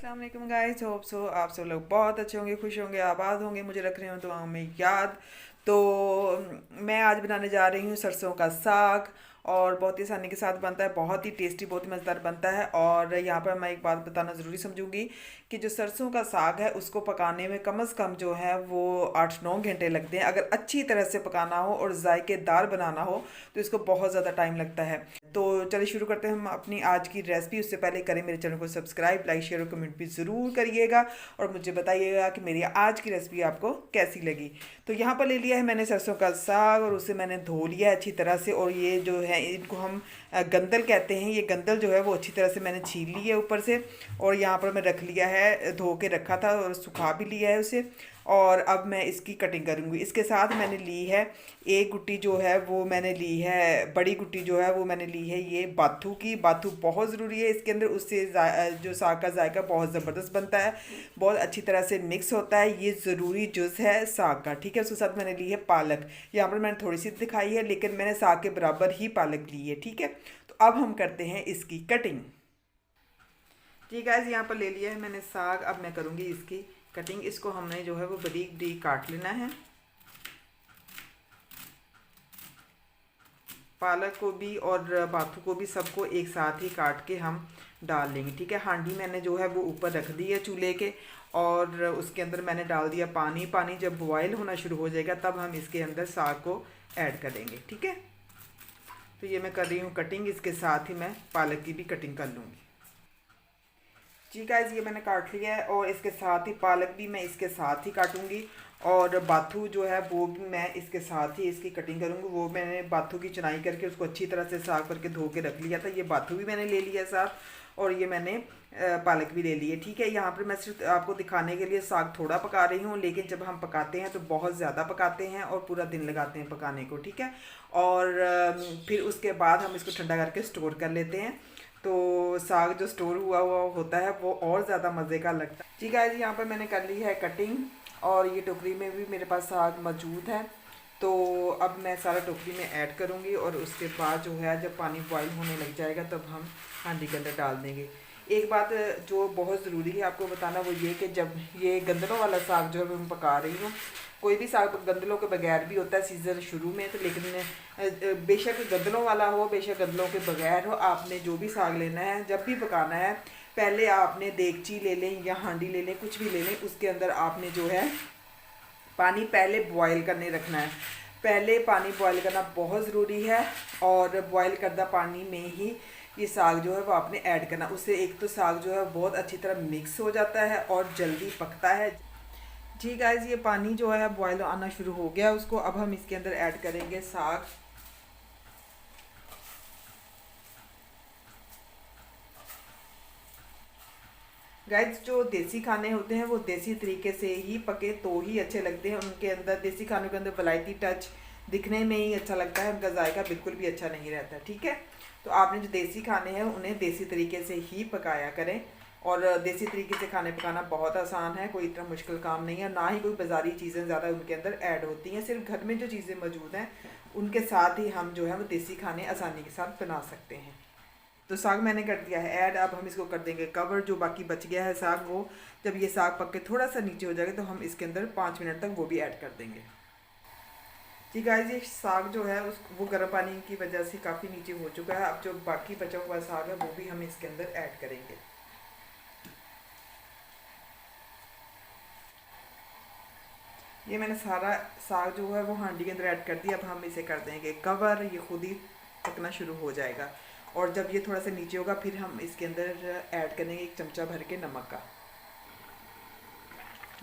अस्सलाम वालेकुम guys, hope so आप सब लोग बहुत अच्छे होंगे, खुश होंगे, आबाद होंगे, मुझे रख रहे हो तो में याद। तो मैं आज बनाने जा रही हूँ सरसों का साग। और बहुत ही आसानी के साथ बनता है, बहुत ही टेस्टी, बहुत ही मज़ेदार बनता है। और यहाँ पर मैं एक बात बताना ज़रूरी समझूंगी कि जो सरसों का साग है उसको पकाने में कम से कम जो है वो 8-9 घंटे लगते हैं। अगर अच्छी तरह से पकाना हो और जायकेदार बनाना हो तो इसको बहुत ज़्यादा टाइम लगता है। तो चलिए शुरू करते हैं हम अपनी आज की रेसिपी। उससे पहले करें मेरे चैनल को सब्सक्राइब, लाइक, शेयर और कमेंट भी ज़रूर करिएगा। और मुझे बताइएगा कि मेरी आज की रेसिपी आपको कैसी लगी। तो यहाँ पर ले लिया है मैंने सरसों का साग और उसे मैंने धो लिया है अच्छी तरह से। और ये जो है इनको हम गंदल कहते हैं। ये गंदल जो है वो अच्छी तरह से मैंने छील ली है ऊपर से। और यहाँ पर मैं रख लिया है, धो के रखा था और सुखा भी लिया है उसे। और अब मैं इसकी कटिंग करूँगी। इसके साथ मैंने ली है एक गुट्टी, जो है वो मैंने ली है, बड़ी गुट्टी जो है वो मैंने ली है ये बाथू की। बाथू बहुत ज़रूरी है इसके अंदर, उससे जो साग का जायका बहुत ज़बरदस्त बनता है, बहुत अच्छी तरह से मिक्स होता है। ये ज़रूरी जुज़ है साग का, ठीक है। उसके साथ मैंने ली है पालक। यहाँ पर मैंने थोड़ी सी दिखाई है लेकिन मैंने साग के बराबर ही पालक ली है, ठीक है। तो अब हम करते हैं इसकी कटिंग। ठीक है, यहाँ पर ले लिया है मैंने साग। अब मैं करूँगी इसकी कटिंग। इसको हमने जो है वो बारीक बारीक काट लेना है। पालक को भी और बाथू को भी, सबको एक साथ ही काट के हम डाल लेंगे, ठीक है। हांडी मैंने जो है वो ऊपर रख दी है चूल्हे के। और उसके अंदर मैंने डाल दिया पानी। पानी जब बॉयल होना शुरू हो जाएगा तब हम इसके अंदर साग को ऐड करेंगे, ठीक है। तो ये मैं कर रही हूँ कटिंग, इसके साथ ही मैं पालक की भी कटिंग कर लूँगी। जी गाइस, ये मैंने काट लिया है और इसके साथ ही पालक भी मैं इसके साथ ही काटूंगी। और बाथू जो है वो भी मैं इसके साथ ही इसकी कटिंग करूंगी। वो मैंने बाथू की चुनाई करके उसको अच्छी तरह से साफ करके धो के रख लिया था। ये बाथू भी मैंने ले लिया साफ। और ये मैंने पालक भी ले ली है, ठीक है। यहाँ पर मैं सिर्फ आपको दिखाने के लिए साग थोड़ा पका रही हूँ, लेकिन जब हम पकाते हैं तो बहुत ज़्यादा पकाते हैं और पूरा दिन लगाते हैं पकाने को, ठीक है। और फिर उसके बाद हम इसको ठंडा करके स्टोर कर लेते हैं। तो साग जो स्टोर हुआ हुआ होता है वो और ज़्यादा मज़े का लगता है। ठीक है जी, यहाँ पर मैंने कर ली है कटिंग। और ये टोकरी में भी मेरे पास साग मौजूद है। तो अब मैं सारा टोकरी में ऐड करूँगी और उसके बाद जो है जब पानी बॉईल होने लग जाएगा तब हम हांडी के अंदर डाल देंगे। एक बात जो बहुत ज़रूरी है आपको बताना, वो ये कि जब ये गंदलों वाला साग जो है मैं पका रही हूँ, कोई भी साग गंदलों के बगैर भी होता है सीज़न शुरू में, तो लेकिन बेशक गंदलों वाला हो बेशक गंदलों के बगैर हो, आपने जो भी साग लेना है जब भी पकाना है, पहले आपने देगची ले लें या हांडी ले लें, कुछ भी ले लें, उसके अंदर आपने जो है पानी पहले बॉयल करने रखना है। पहले पानी बॉयल करना बहुत ज़रूरी है। और बॉयल करदा पानी में ही ये साग जो है वो आपने ऐड करना। उससे एक तो साग जो है बहुत अच्छी तरह मिक्स हो जाता है और जल्दी पकता है। जी गाइस, ये पानी जो है बॉयल आना शुरू हो गया, उसको अब हम इसके अंदर ऐड करेंगे साग। गाइस, जो देसी खाने होते हैं वो देसी तरीके से ही पके तो ही अच्छे लगते हैं। उनके अंदर देसी खानों के अंदर वलायती टच दिखने में ही अच्छा लगता है, उनका जायका बिल्कुल भी अच्छा नहीं रहता, ठीक है। तो आपने जो देसी खाने हैं उन्हें देसी तरीके से ही पकाया करें। और देसी तरीके से खाने पकाना बहुत आसान है, कोई इतना मुश्किल काम नहीं है। ना ही कोई बाज़ारी चीज़ें ज़्यादा उनके अंदर ऐड होती हैं। सिर्फ घर में जो चीज़ें मौजूद हैं उनके साथ ही हम जो है वो देसी खाने आसानी के साथ बना सकते हैं। तो साग मैंने कर दिया है ऐड। अब हम इसको कर देंगे कवर। जो बाकी बच गया है साग, वो जब ये साग पक के थोड़ा सा नीचे हो जाएगा तो हम इसके अंदर 5 मिनट तक वो भी ऐड कर देंगे। जी गाइस, ये साग जो है उस वो गर्म पानी की वजह से काफ़ी नीचे हो चुका है। अब जो बाकी बचा हुआ साग है वो भी हम इसके अंदर ऐड करेंगे। ये मैंने सारा साग जो है वो हांडी के अंदर ऐड कर दिया। अब हम इसे कर देंगे कवर। ये खुद ही पकना शुरू हो जाएगा। और जब ये थोड़ा सा नीचे होगा फिर हम इसके अंदर ऐड करेंगे 1 चमचा भर के नमक का।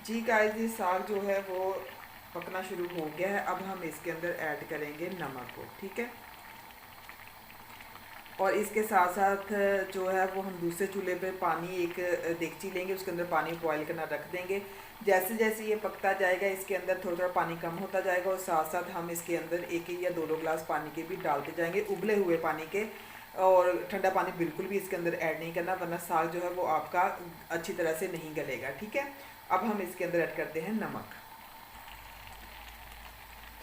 जी गाइस, ये साग जो है वो पकना शुरू हो गया है। अब हम इसके अंदर ऐड करेंगे नमक को, ठीक है। और इसके साथ साथ जो है वो हम दूसरे चूल्हे पे पानी, एक देगची लेंगे, उसके अंदर पानी बॉयल करना रख देंगे। जैसे जैसे ये पकता जाएगा इसके अंदर थोड़ा थोड़ा पानी कम होता जाएगा। और साथ साथ हम इसके अंदर 1 या 2 गिलास पानी के भी डालते जाएंगे, उबले हुए पानी के। और ठंडा पानी बिल्कुल भी इसके अंदर ऐड नहीं करना, वरना साग जो है वो आपका अच्छी तरह से नहीं गलेगा, ठीक है। अब हम इसके अंदर ऐड करते हैं नमक।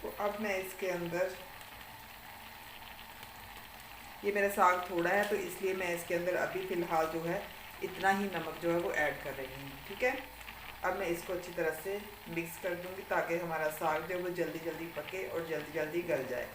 तो अब मैं इसके अंदर, ये मेरा साग थोड़ा है तो इसलिए मैं इसके अंदर अभी फ़िलहाल जो है इतना ही नमक जो है वो ऐड कर रही हूँ। ठीक है, अब मैं इसको अच्छी तरह से मिक्स कर दूँगी ताकि हमारा साग जो है वो जल्दी जल्दी पके और जल्दी जल्दी गल जाए।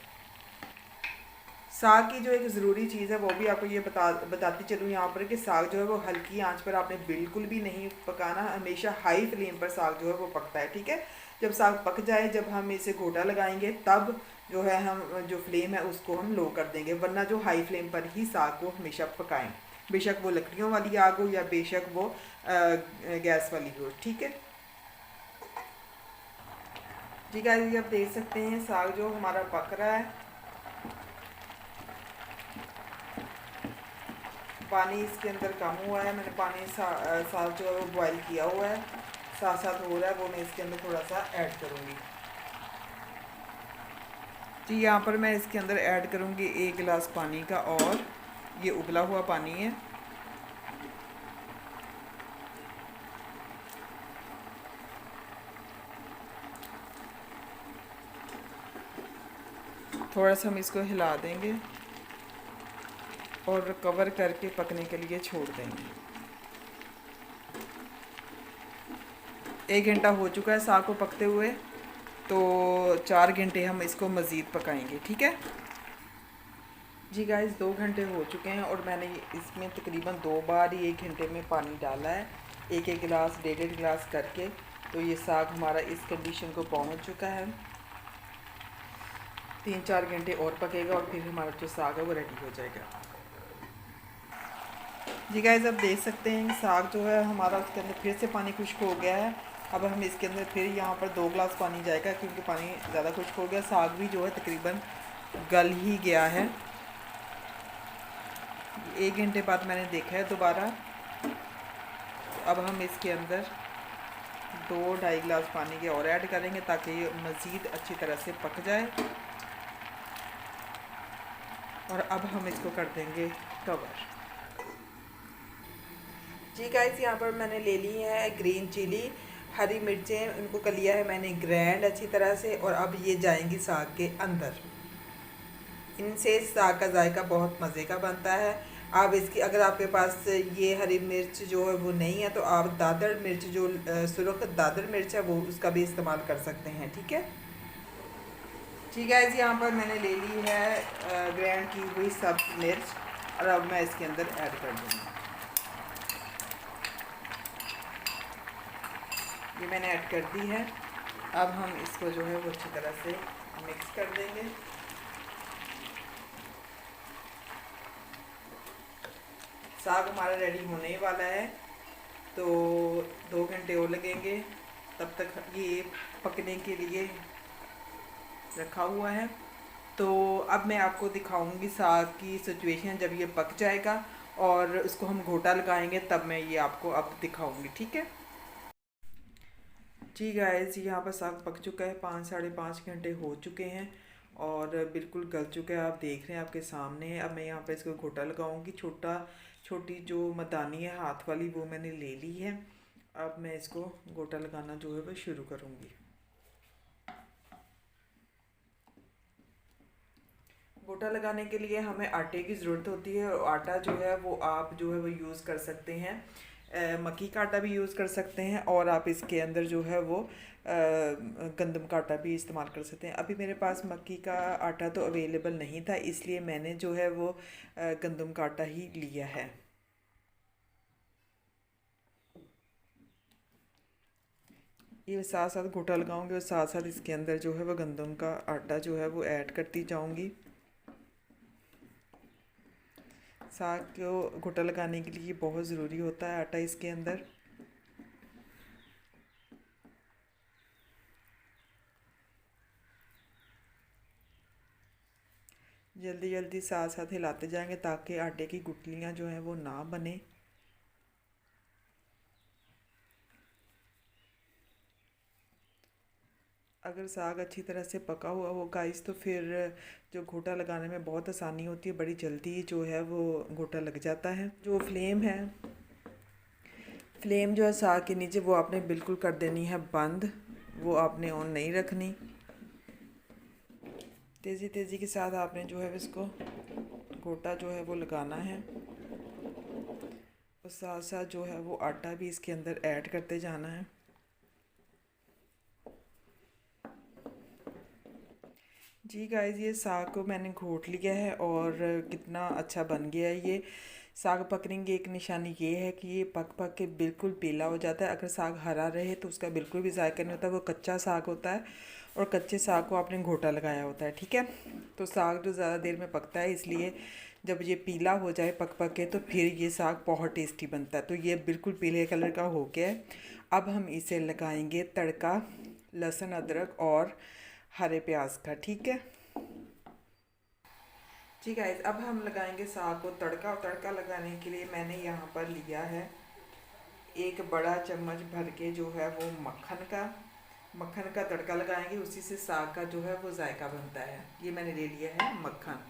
साग की जो एक ज़रूरी चीज़ है वो भी आपको ये बताती चलूँ यहाँ पर कि साग जो है वो हल्की आंच पर आपने बिल्कुल भी नहीं पकाना, हमेशा हाई फ्लेम पर साग जो है वो पकता है। ठीक है, जब साग पक जाए, जब हम इसे घोटा लगाएंगे, तब जो है हम जो फ्लेम है उसको हम लो कर देंगे, वरना जो हाई फ्लेम पर ही साग को हमेशा पकाएं, बेशक वो लकड़ियों वाली आग हो या बेशक वो गैस वाली हो। ठीक है जी गाइस, आप देख सकते हैं साग जो हमारा पक रहा है, पानी इसके अंदर कम हुआ है, मैंने पानी साग जो है वो बॉयल किया हुआ है, साथ साथ हो रहा है, वो मैं इसके अंदर थोड़ा सा ऐड करूँगी। जी यहाँ पर मैं इसके अंदर ऐड करूँगी 1 गिलास पानी का, और ये उबला हुआ पानी है। थोड़ा सा हम इसको हिला देंगे और कवर करके पकने के लिए छोड़ देंगे। 1 घंटा हो चुका है साग को पकते हुए, तो 4 घंटे हम इसको मज़ीद पकाएंगे। ठीक है जी गाइस, 2 घंटे हो चुके हैं और मैंने इसमें तकरीबन 2 बार ही 1 घंटे में पानी डाला है, एक एक गिलास 1.5 गिलास करके। तो ये साग हमारा इस कंडीशन को पहुंच चुका है। 3-4 घंटे और पकेगा और फिर हमारा जो साग है वो रेडी हो जाएगा। जी गाइस, अब देख सकते हैं साग जो है हमारा उसके अंदर फिर से पानी खुश्क हो गया है। अब हम इसके अंदर फिर यहाँ पर 2 गिलास पानी जाएगा, क्योंकि पानी ज़्यादा खुश्क हो गया, साग भी जो है तकरीबन गल ही गया है। 1 घंटे बाद मैंने देखा है दोबारा। अब हम इसके अंदर 2-2.5 गिलास पानी के और ऐड करेंगे ताकि ये मज़ीद अच्छी तरह से पक जाए। और अब हम इसको कर देंगे कवर। जी गाइस, यहाँ पर मैंने ले ली है ग्रीन चिली, हरी मिर्चें, उनको कर लिया है मैंने ग्रैंड अच्छी तरह से, और अब ये जाएंगी साग के अंदर। इनसे साग का जायका बहुत मज़े का बनता है। आप इसकी, अगर आपके पास ये हरी मिर्च जो है वो नहीं है, तो आप दादर मिर्च, जो सुरख दादर मिर्च है, वो उसका भी इस्तेमाल कर सकते हैं। ठीक है, ठीक है जी, यहाँ पर मैंने ले ली है ग्राइंड की हुई सब्ज मिर्च, और अब मैं इसके अंदर ऐड कर दूँगी। ये मैंने ऐड कर दी है। अब हम इसको जो है वो अच्छी तरह से मिक्स कर देंगे। साग हमारा रेडी होने वाला है, तो 2 घंटे और लगेंगे, तब तक ये पकने के लिए रखा हुआ है। तो अब मैं आपको दिखाऊंगी साग की सिचुएशन जब ये पक जाएगा और उसको हम घोटा लगाएंगे, तब मैं ये आपको अब दिखाऊंगी। ठीक है जी गाइस, यहाँ पर साग पक चुका है, 5-5.5 घंटे हो चुके हैं और बिल्कुल गल चुका है। आप देख रहे हैं, आपके सामने है। अब मैं यहाँ पर इसको घोटा लगाऊंगी। छोटी जो मदानी है हाथ वाली, वो मैंने ले ली है। अब मैं इसको घोटा लगाना जो है वो शुरू करूँगी। घोटा लगाने के लिए हमें आटे की ज़रूरत होती है, और आटा जो है वो आप जो है वो यूज़ कर सकते हैं, मक्की का आटा भी यूज़ कर सकते हैं, और आप इसके अंदर जो है वो गंदम का आटा भी इस्तेमाल कर सकते हैं। अभी मेरे पास मक्की का आटा तो अवेलेबल नहीं था, इसलिए मैंने जो है वो गंदम का आटा ही लिया है। ये साथ साथ घोटा लगाऊंगी और साथ साथ इसके अंदर जो है वो गंदम का आटा जो है वो ऐड करती जाऊंगी। साग को घोटा लगाने के लिए बहुत ज़रूरी होता है आटा इसके अंदर। जल्दी जल्दी साथ साथ हिलाते जाएंगे ताकि आटे की गुठलियाँ जो हैं वो ना बने। अगर साग अच्छी तरह से पका हुआ हो गाइस, तो फिर जो घोटा लगाने में बहुत आसानी होती है, बड़ी जल्दी जो है वो घोटा लग जाता है। जो फ्लेम जो है साग के नीचे, वो आपने बिल्कुल कर देनी है बंद, वो आपने ऑन नहीं रखनी। तेज़ी तेज़ी के साथ आपने जो है इसको घोटा जो है वो लगाना है। और साथ साथ जो है वो आटा भी इसके अंदर ऐड करते जाना है। जी गाइस, ये साग को मैंने घोट लिया है और कितना अच्छा बन गया है। ये साग पकने की एक निशानी ये है कि ये पक पक के बिल्कुल पीला हो जाता है। अगर साग हरा रहे तो उसका बिल्कुल भी जायका नहीं होता, वो कच्चा साग होता है और कच्चे साग को आपने घोटा लगाया होता है, ठीक है। तो साग जो ज़्यादा देर में पकता है, इसलिए जब ये पीला हो जाए पक पक के तो फिर ये साग बहुत टेस्टी बनता है। तो ये बिल्कुल पीले कलर का हो गया है। अब हम इसे लगाएंगे तड़का, लहसुन अदरक और हरे प्याज का, ठीक है जी गाइस। अब हम लगाएंगे साग को तड़का, और तड़का लगाने के लिए मैंने यहाँ पर लिया है एक बड़ा चम्मच भर के जो है वो मक्खन का तड़का लगाएंगे। उसी से साग का जो है वो जायका बनता है। ये मैंने ले लिया है मक्खन।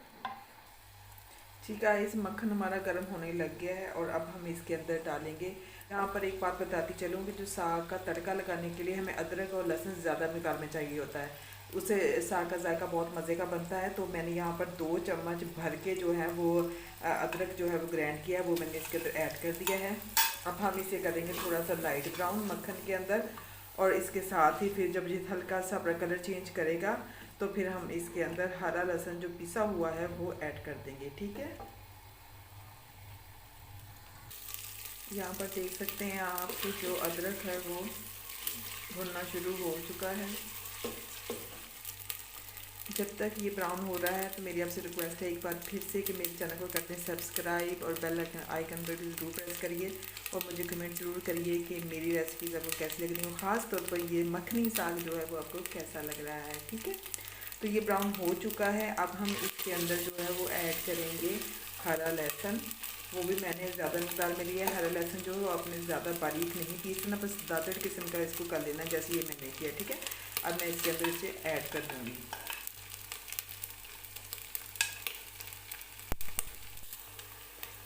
ठीक है, इस मक्खन हमारा गर्म होने लग गया है और अब हम इसके अंदर डालेंगे। यहाँ पर एक बात बताती चलूँ कि जो साग का तड़का लगाने के लिए हमें अदरक और लहसुन ज़्यादा मिक़दार में चाहिए होता है, उससे साग का जायका बहुत मज़े का बनता है। तो मैंने यहाँ पर 2 चम्मच भर के जो है वो अदरक जो है वो ग्राइंड किया है, वो मैंने इसके अंदर ऐड कर दिया है। अब हम इसे करेंगे थोड़ा सा लाइट ब्राउन मक्खन के अंदर, और इसके साथ ही फिर जब ये हल्का सा अपना कलर चेंज करेगा तो फिर हम इसके अंदर हरा लहसुन जो पिसा हुआ है वो ऐड कर देंगे, ठीक है। यहाँ पर देख सकते हैं आप कि जो अदरक है वो भुनना शुरू हो चुका है। जब तक ये ब्राउन हो रहा है तो मेरी आपसे रिक्वेस्ट है एक बार फिर से कि मेरे चैनल को करते हैं सब्सक्राइब और बेल आइकन पर भी ज़रूर प्रेस करिए और मुझे कमेंट ज़रूर करिए कि मेरी रेसिपीज़ आपको कैसी लग रही हो। ख़ास तौर पर ये मखनी साग जो है वो आपको कैसा लग रहा है, ठीक है। तो ये ब्राउन हो चुका है। अब हम इसके अंदर जो है वो ऐड करेंगे हरा लहसुन। वो भी मैंने ज़्यादा मिक़दार में लिया है। हरा लहसुन जो है आपने ज़्यादा बारीक नहीं पीसना, बस दादड़ किस्म का इसको कर लेना जैसे ये मैंने किया, ठीक है। अब मैं इसके अंदर इसे ऐड कर दूँगी।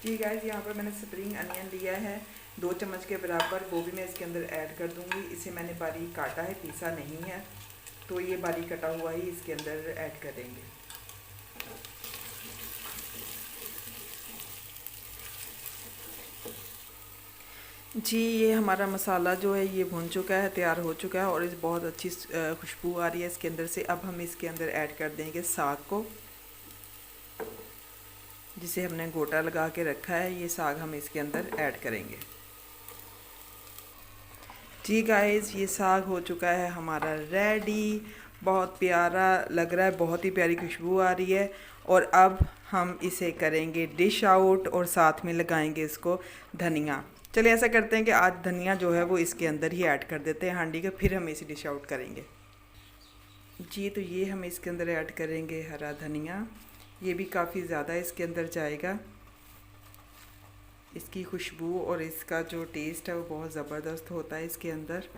जी गाइस, यहाँ पर मैंने स्प्रिंग अनियन लिया है 2 चम्मच के बराबर, वो भी मैं इसके अंदर ऐड कर दूँगी। इसे मैंने बारीक काटा है, पीसा नहीं है, तो ये बारीक कटा हुआ ही इसके अंदर ऐड करेंगे। जी, ये हमारा मसाला जो है ये भुन चुका है, तैयार हो चुका है और इस बहुत अच्छी खुशबू आ रही है इसके अंदर से। अब हम इसके अंदर ऐड कर देंगे साग को, जिसे हमने गोटा लगा के रखा है। ये साग हम इसके अंदर ऐड करेंगे। जी गाइस, ये साग हो चुका है हमारा रेडी। बहुत प्यारा लग रहा है, बहुत ही प्यारी खुशबू आ रही है। और अब हम इसे करेंगे डिश आउट और साथ में लगाएंगे इसको धनिया। चलिए ऐसा करते हैं कि आज धनिया जो है वो इसके अंदर ही ऐड कर देते हैं हांडी के, फिर हम इसे डिश आउट करेंगे। जी, तो ये हम इसके अंदर ऐड करेंगे हरा धनिया। ये भी काफ़ी ज़्यादा इसके अंदर जाएगा। इसकी खुशबू और इसका जो टेस्ट है वो बहुत ज़बरदस्त होता है इसके अंदर।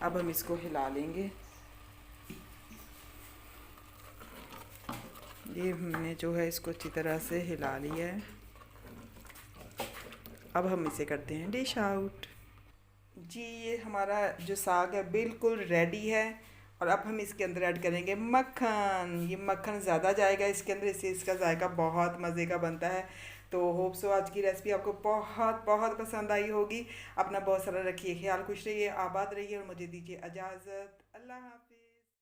अब हम इसको हिला लेंगे। ये हमने जो है इसको अच्छी तरह से हिला लिया है। अब हम इसे करते हैं डिश आउट। जी, ये हमारा जो साग है बिल्कुल रेडी है और अब हम इसके अंदर ऐड करेंगे मक्खन। ये मक्खन ज़्यादा जाएगा इसके अंदर, इससे इसका जायका बहुत मज़े का बनता है। तो होप सो आज की रेसिपी आपको बहुत बहुत पसंद आई होगी। अपना बहुत सारा रखिए ख्याल, खुश रहिए, आबाद रहिए और मुझे दीजिए इजाज़त। अल्लाह हाफ़िज़।